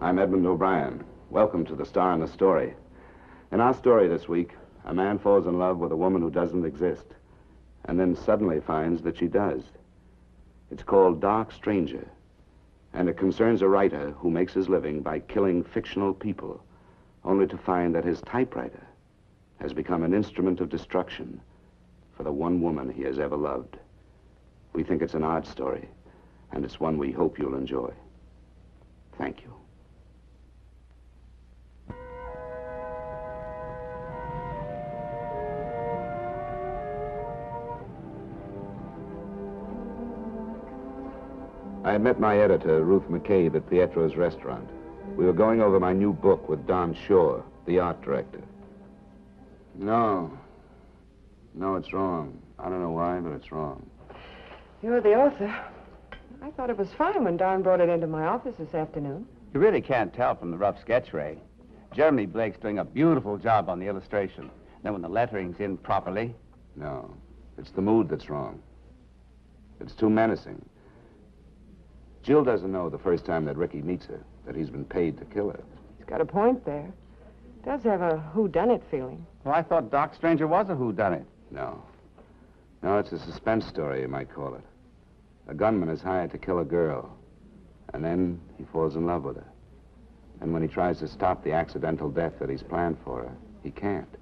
I'm Edmund O'Brian. Welcome to The Star and the Story. In our story this week, a man falls in love with a woman who doesn't exist, and then suddenly finds that she does. It's called Dark Stranger, and it concerns a writer who makes his living by killing fictional people, only to find that his typewriter has become an instrument of destruction for the one woman he has ever loved. We think it's an odd story, and it's one we hope you'll enjoy. Thank you. I had met my editor, Ruth McCabe, at Pietro's restaurant. We were going over my new book with Don Shore, the art director. No, it's wrong. I don't know why, but it's wrong. You're the author. I thought it was fine when Don brought it into my office this afternoon. You really can't tell from the rough sketch, Ray. Jeremy Blake's doing a beautiful job on the illustration. Then when the lettering's in properly... No, it's the mood that's wrong. It's too menacing. Jill doesn't know the first time that Ricky meets her that he's been paid to kill her. He's got a point there. Does have a whodunit feeling. Well, I thought Dark Stranger was a whodunit. No, it's a suspense story, you might call it. A gunman is hired to kill a girl, and then he falls in love with her. And when he tries to stop the accidental death that he's planned for her, he can't.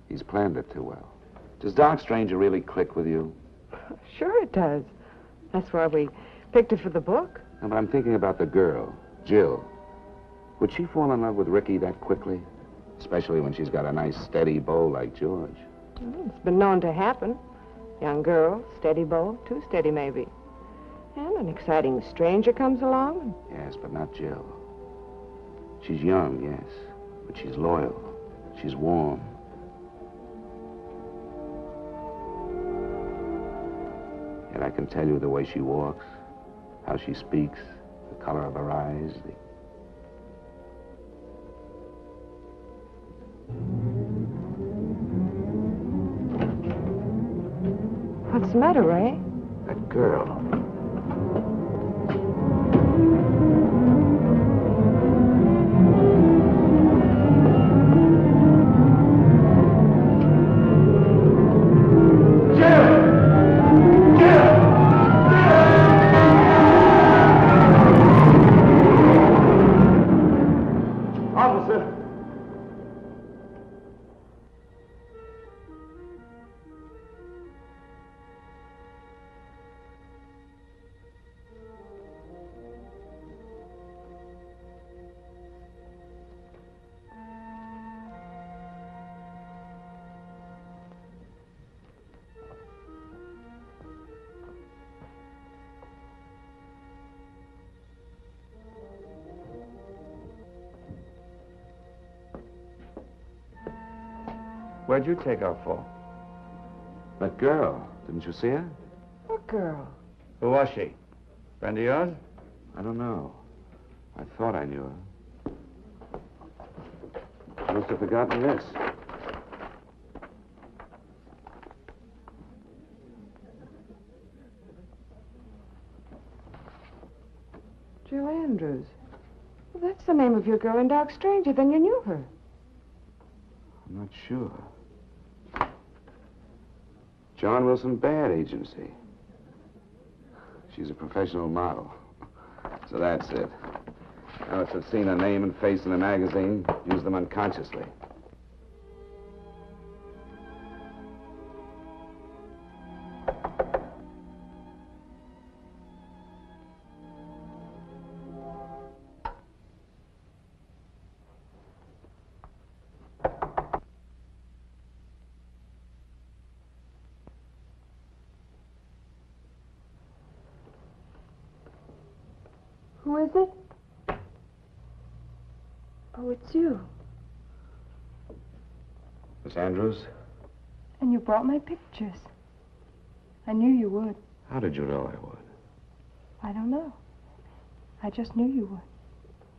He's planned it too well. Does Dark Stranger really click with you? Sure it does. That's why we picked it for the book. No, but I'm thinking about the girl, Jill. Would she fall in love with Ricky that quickly? Especially when she's got a nice, steady beau like George. Well, it's been known to happen. Young girl, steady beau, too steady maybe. And an exciting stranger comes along. Yes, but not Jill. She's young, yes, but she's loyal. She's warm. Yet I can tell you the way she walks, how she speaks, the color of her eyes, What's the matter, Ray? That girl. Where'd you take her for? That girl. Didn't you see her? What girl? Who was she? Friend of yours? I don't know. I thought I knew her. I must have forgotten this. Jill Andrews. Well, that's the name of your girl in Dark Stranger. Then you knew her. I'm not sure. John Wilson Bad Agency. She's a professional model. So that's it. Now have seen her name and face in a magazine, use them unconsciously. Who is it? Oh, it's you. Miss Andrews? And you brought my pictures. I knew you would. How did you know I would? I don't know. I just knew you would.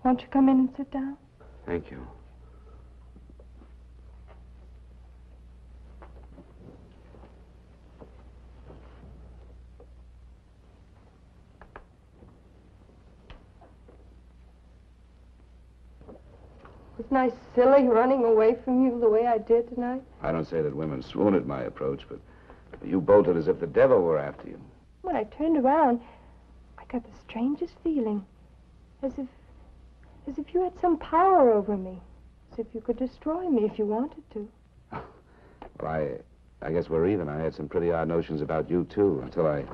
Won't you come in and sit down? Thank you. Wasn't I silly running away from you the way I did tonight? I don't say that women swoon at my approach, but you bolted as if the devil were after you. When I turned around, I got the strangest feeling. As if you had some power over me. As if you could destroy me if you wanted to. Well, I guess we're even. I had some pretty odd notions about you, too, until I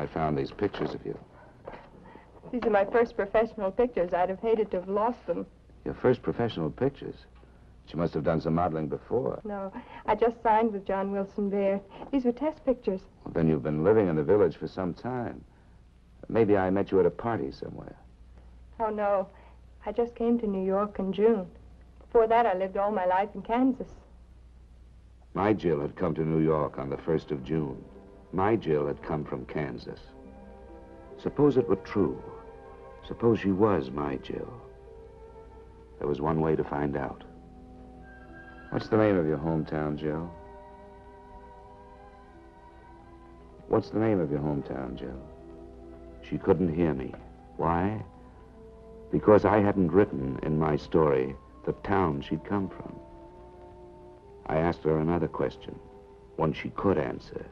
found these pictures of you. These are my first professional pictures. I'd have hated to have lost them. Your first professional pictures? She must have done some modeling before. No, I just signed with John Wilson Baird. These were test pictures. Well, then you've been living in the village for some time. Maybe I met you at a party somewhere. Oh, no. I just came to New York in June. Before that, I lived all my life in Kansas. My Jill had come to New York on the 1st of June. My Jill had come from Kansas. Suppose it were true. Suppose she was my Jill. There was one way to find out. What's the name of your hometown, Jill? What's the name of your hometown, Jill? She couldn't hear me. Why? Because I hadn't written in my story the town she'd come from. I asked her another question, one she could answer,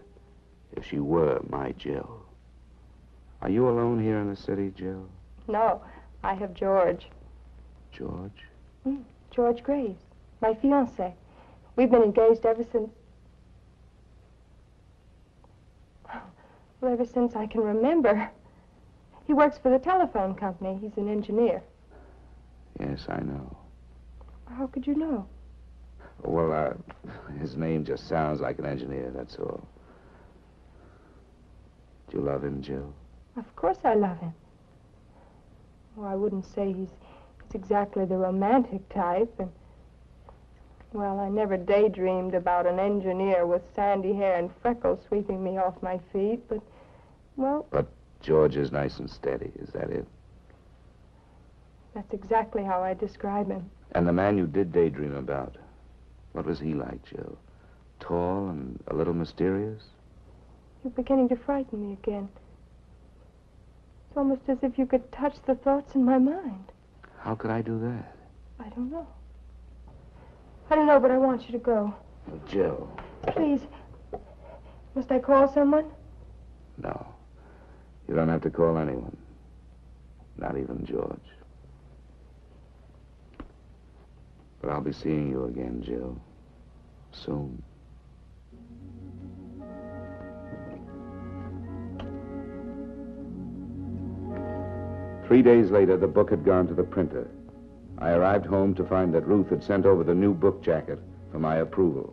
if she were my Jill. Are you alone here in the city, Jill? No, I have George. George? George Graves, my fiancé. We've been engaged ever since... Well, ever since I can remember. He works for the telephone company. He's an engineer. Yes, I know. How could you know? Well, his name just sounds like an engineer, that's all. Do you love him, Jill? Of course I love him. Well, I wouldn't say he's exactly the romantic type, and... Well, I never daydreamed about an engineer with sandy hair and freckles sweeping me off my feet, but, well... But George is nice and steady, is that it? That's exactly how I describe him. And the man you did daydream about, what was he like, Jill? Tall and a little mysterious? You're beginning to frighten me again. It's almost as if you could touch the thoughts in my mind. How could I do that? I don't know. I don't know, but I want you to go. Oh, Jill. Please. Must I call someone? No. You don't have to call anyone. Not even George. But I'll be seeing you again, Jill. Soon. Three days later, the book had gone to the printer. I arrived home to find that Ruth had sent over the new book jacket for my approval.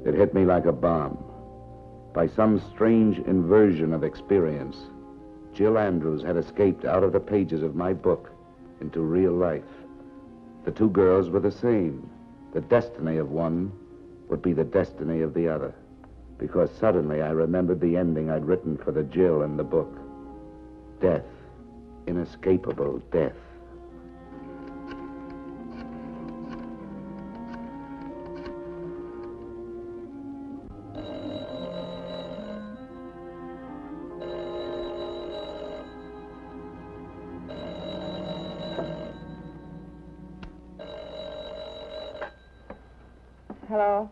It hit me like a bomb. By some strange inversion of experience, Jill Andrews had escaped out of the pages of my book into real life. The two girls were the same. The destiny of one would be the destiny of the other. Because suddenly I remembered the ending I'd written for the Jill in the book. Death. Inescapable death. Hello?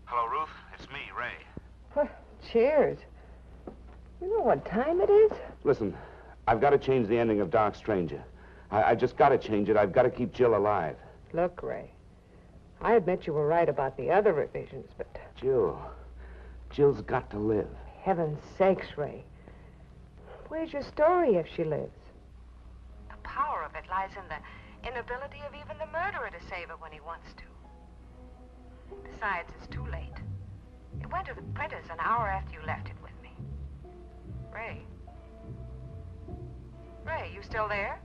Hello, Ruth. It's me, Ray. Well, cheers. You know what time it is? Listen, I've got to change the ending of Dark Stranger. I've just got to change it. I've got to keep Jill alive. Look, Ray, I admit you were right about the other revisions, but... Jill's got to live. Heaven's sakes, Ray. Where's your story if she lives? The power of it lies in the inability of even the murderer to save her when he wants to. Besides, it's too late. It went to the printers an hour after you left it with me. Ray? Ray, you still there?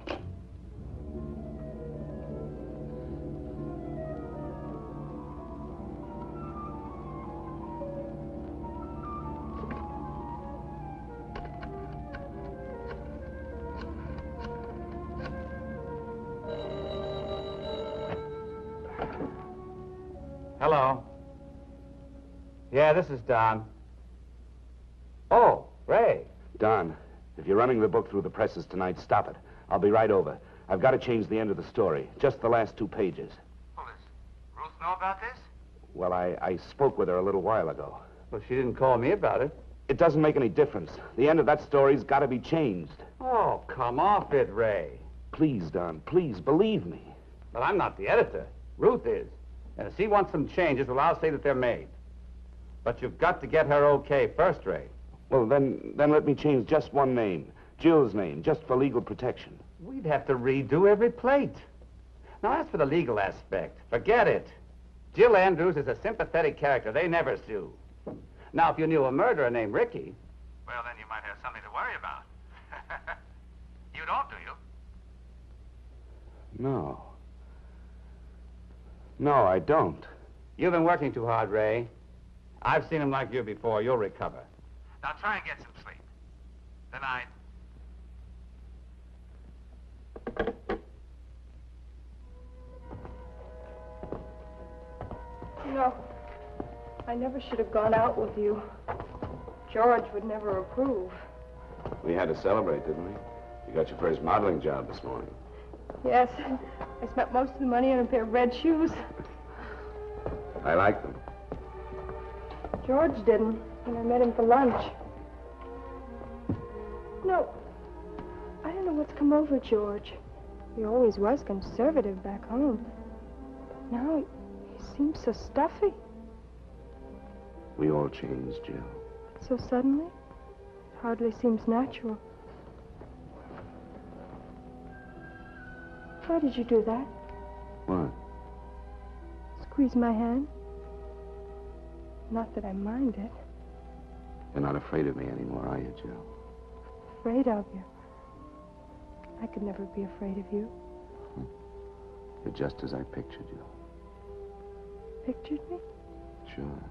Hello. Yeah, this is Don. Oh, Ray. Don, if you're running the book through the presses tonight, stop it. I'll be right over. I've got to change the end of the story. Just the last 2 pages. Well, does Ruth know about this? Well, I spoke with her a little while ago. Well, she didn't call me about it. It doesn't make any difference. The end of that story's got to be changed. Oh, come off it, Ray. Please, Don, please, believe me. But I'm not the editor. Ruth is. And if she wants some changes, well, I'll say that they're made. But you've got to get her okay first, Ray. Well, then let me change just one name. Jill's name, just for legal protection. We'd have to redo every plate. Now, as for the legal aspect, forget it. Jill Andrews is a sympathetic character. They never sue. Now, if you knew a murderer named Ricky, well, then you might have something to worry about. You don't, do you? No. No, I don't. You've been working too hard, Ray. I've seen him like you before. You'll recover. Now try and get some sleep. Good night. You know, I never should have gone out with you. George would never approve. We had to celebrate, didn't we? You got your first modeling job this morning. Yes, I spent most of the money on a pair of red shoes. I like them. George didn't when I met him for lunch. No, I don't know what's come over George. He always was conservative back home. Now he seems so stuffy. We all changed, Jill. So suddenly? It hardly seems natural. Why did you do that? What? Squeeze my hand? Not that I mind it. You're not afraid of me anymore, are you, Jill? Afraid of you. I could never be afraid of you. You're just as I pictured you. Pictured me? Sure.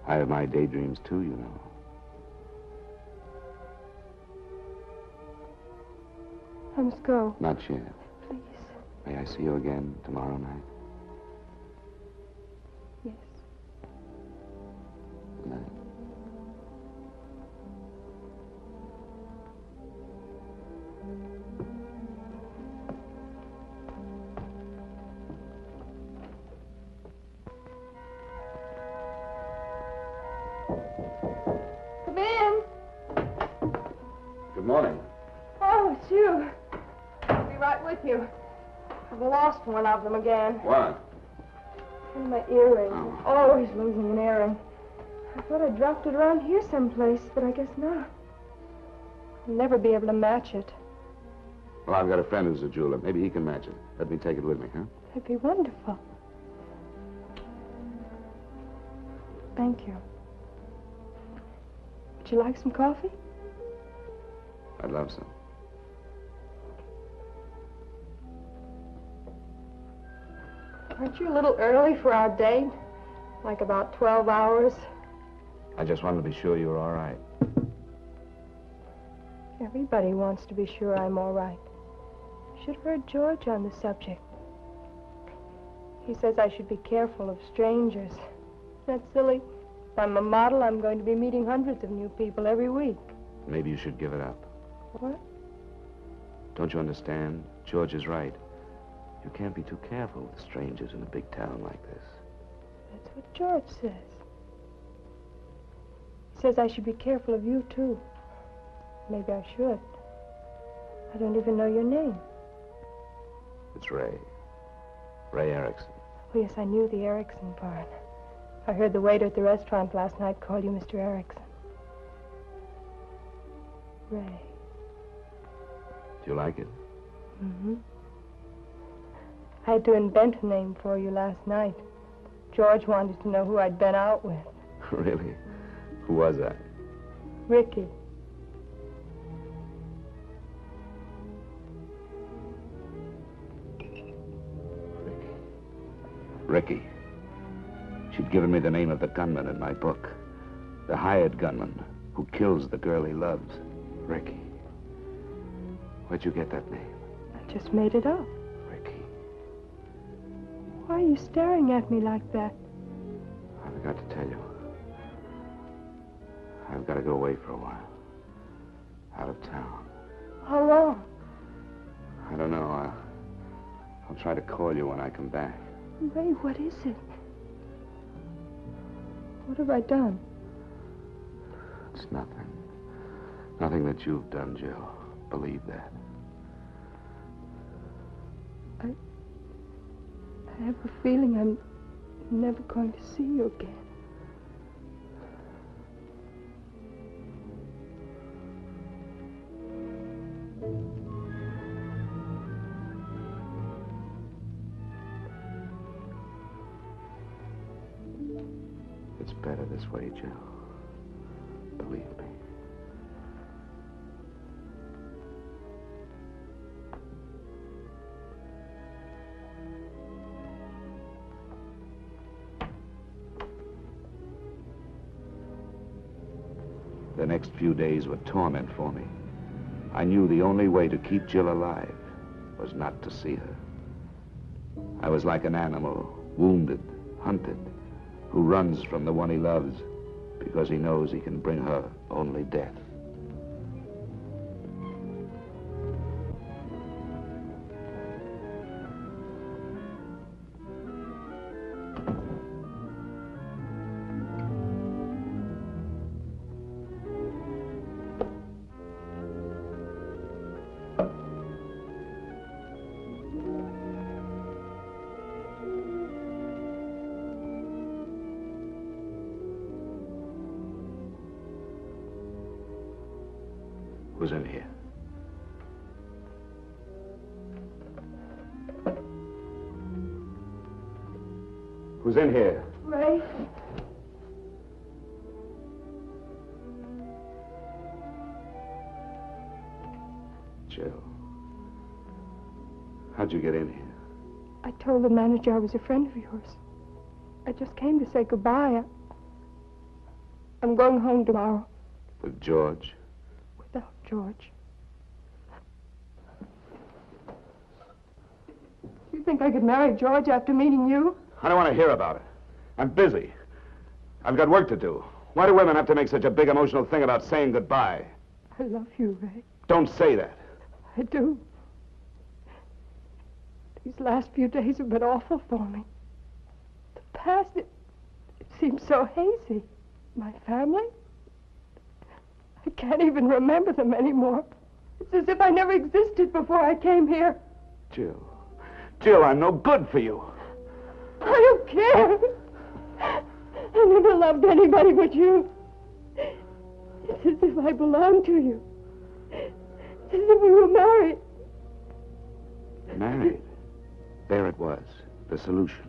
I have my daydreams, too, you know. I must go. Not yet. Please. May I see you again tomorrow night? Yes. Good night. Come in. Good morning. Oh, it's you. I'll be right with you. I've lost one of them again. What? One of my earrings. Oh. I'm always losing an earring. I thought I dropped it around here someplace, but I guess not. I'll never be able to match it. Well, I've got a friend who's a jeweler. Maybe he can match it. Let me take it with me, huh? That'd be wonderful. Thank you. Would you like some coffee? I'd love some. Aren't you a little early for our date? Like about 12 hours? I just wanted to be sure you were all right. Everybody wants to be sure I'm all right. Should have heard George on the subject. He says I should be careful of strangers. That's silly. If I'm a model, I'm going to be meeting hundreds of new people every week. Maybe you should give it up. What? Don't you understand? George is right. You can't be too careful with strangers in a big town like this. That's what George says. He says I should be careful of you, too. Maybe I should. I don't even know your name. It's Ray. Ray Erickson. Oh, yes, I knew the Erickson part. I heard the waiter at the restaurant last night call you Mr. Erickson. Ray. Do you like it? Mm-hmm. I had to invent a name for you last night. George wanted to know who I'd been out with. Really? Who was that? Ricky. Ricky. She'd given me the name of the gunman in my book. The hired gunman who kills the girl he loves. Ricky. Where'd you get that name? I just made it up. Ricky. Why are you staring at me like that? I forgot to tell you. I've got to go away for a while. Out of town. How long? I don't know. I'll try to call you when I come back. Ray, what is it? What have I done? It's nothing. Nothing that you've done, Jill. Believe that. I have a feeling I'm never going to see you again. It's better this way, Jill. Believe me. The next few days were torment for me. I knew the only way to keep Jill alive was not to see her. I was like an animal, wounded, hunted, who runs from the one he loves because he knows he can bring her only death. Who's in here? Who's in here? Ray? Jill. How'd you get in here? I told the manager I was a friend of yours. I just came to say goodbye. I'm going home tomorrow. With George? Without George. You think I could marry George after meeting you? I don't want to hear about it. I'm busy. I've got work to do. Why do women have to make such a big emotional thing about saying goodbye? I love you, Ray. Don't say that. I do. These last few days have been awful for me. The past, it seems so hazy. My family? I can't even remember them anymore. It's as if I never existed before I came here. Jill. Jill, I'm no good for you. I don't care. I never loved anybody but you. It's as if I belonged to you. It's as if we were married. Married? There it was, the solution.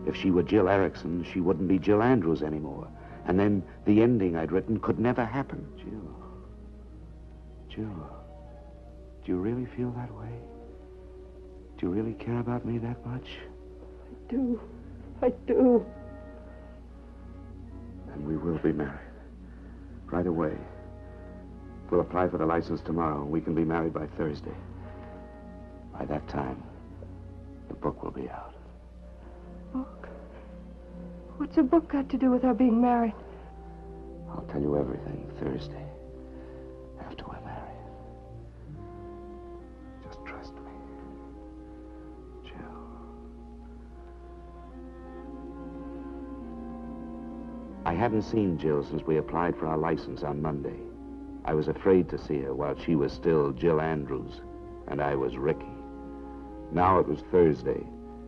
If she were Jill Erickson, she wouldn't be Jill Andrews anymore. And then the ending I'd written could never happen. Jill, do you really feel that way? Do you really care about me that much? I do. Then we will be married. Right away. We'll apply for the license tomorrow, and we can be married by Thursday. By that time, the book will be out. Book? What's a book got to do with our being married? I'll tell you everything Thursday, after we're married. Just trust me. Jill. I hadn't seen Jill since we applied for our license on Monday. I was afraid to see her while she was still Jill Andrews, and I was Ricky. Now it was Thursday.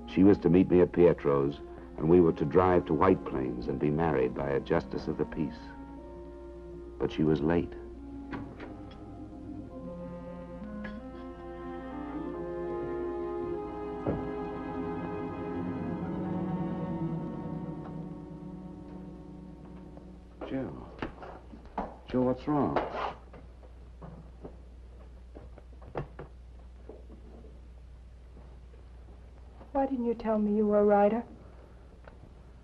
She was to meet me at Pietro's, and we were to drive to White Plains and be married by a justice of the peace. But she was late. Jill. Jill, what's wrong? Why didn't you tell me you were a writer?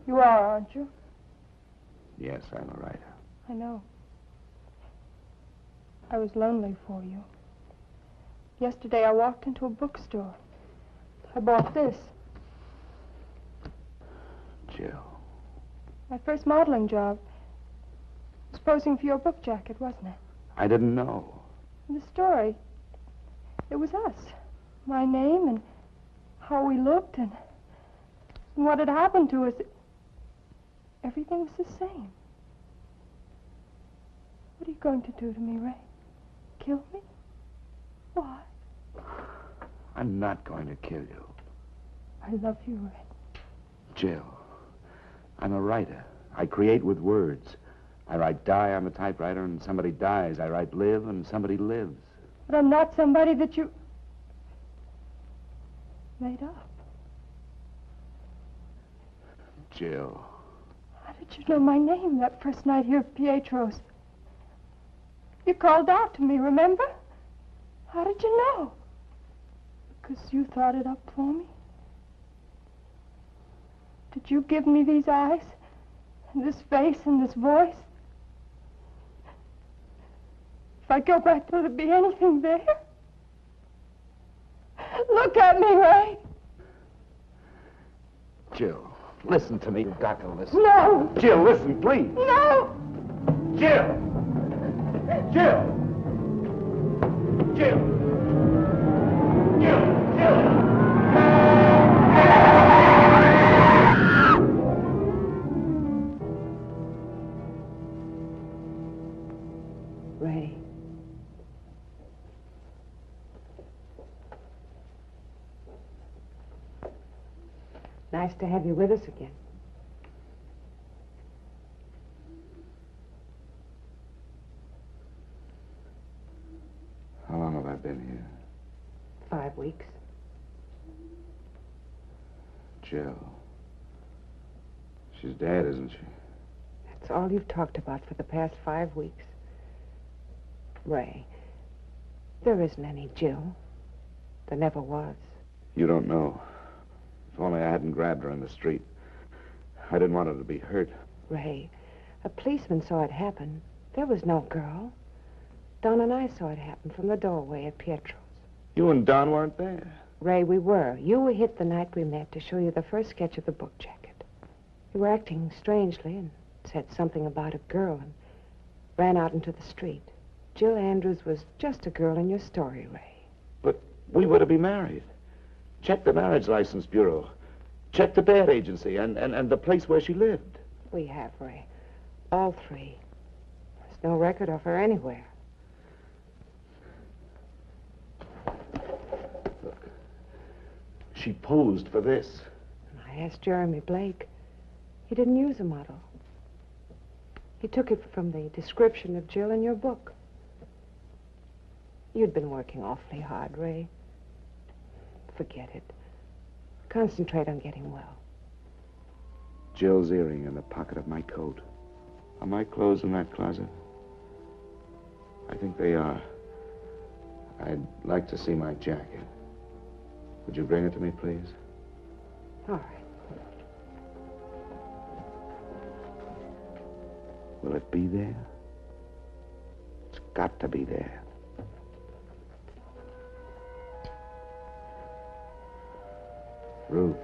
You are, aren't you? Yes, I'm a writer. I know. I was lonely for you. Yesterday I walked into a bookstore. I bought this. Jill. My first modeling job. It was posing for your book jacket, wasn't it? I didn't know. The story. It was us. My name and how we looked and what had happened to us. Everything was the same. What are you going to do to me, Ray? Kill me? Why? I'm not going to kill you. I love you, Ray. Jill, I'm a writer. I create with words. I write die on the typewriter and somebody dies. I write live and somebody lives. But I'm not somebody that you made up. Jill. How did you know my name that first night here at Pietro's? You called out to me, remember? How did you know? Because you thought it up for me? Did you give me these eyes, and this face, and this voice? If I go back, will there be anything there? Look at me, Ray. Jill, listen to me. You've got to listen. No. Jill, listen, please. No. Jill! Jill! Jill! Jill! Jill! Ray. Nice to have you with us again. How long have I been here? 5 weeks. Jill. She's dead, isn't she? That's all you've talked about for the past 5 weeks. Ray, there isn't any Jill. There never was. You don't know. If only I hadn't grabbed her in the street. I didn't want her to be hurt. Ray, a policeman saw it happen. There was no girl. Don and I saw it happen from the doorway at Pietro's. You and Don weren't there. Ray, we were. You were hit the night we met to show you the first sketch of the book jacket. You were acting strangely and said something about a girl and ran out into the street. Jill Andrews was just a girl in your story, Ray. But we were to be married. Check the marriage license bureau. Check the bad agency and the place where she lived. We have, Ray. All three. There's no record of her anywhere. Look. She posed for this. I asked Jeremy Blake. He didn't use a model. He took it from the description of Jill in your book. You'd been working awfully hard, Ray. Forget it. Concentrate on getting well. Jill's earring in the pocket of my coat. Are my clothes in that closet? I think they are. I'd like to see my jacket. Would you bring it to me, please? All right. Will it be there? It's got to be there. Ruth,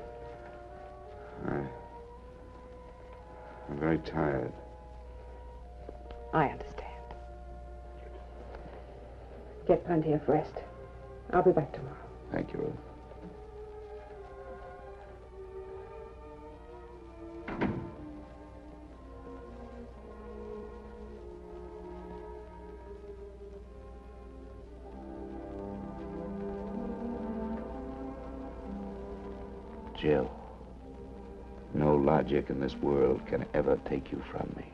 I'm very tired. I understand. Get plenty of rest. I'll be back tomorrow. Thank you, Ruth. Jill, no logic in this world can ever take you from me.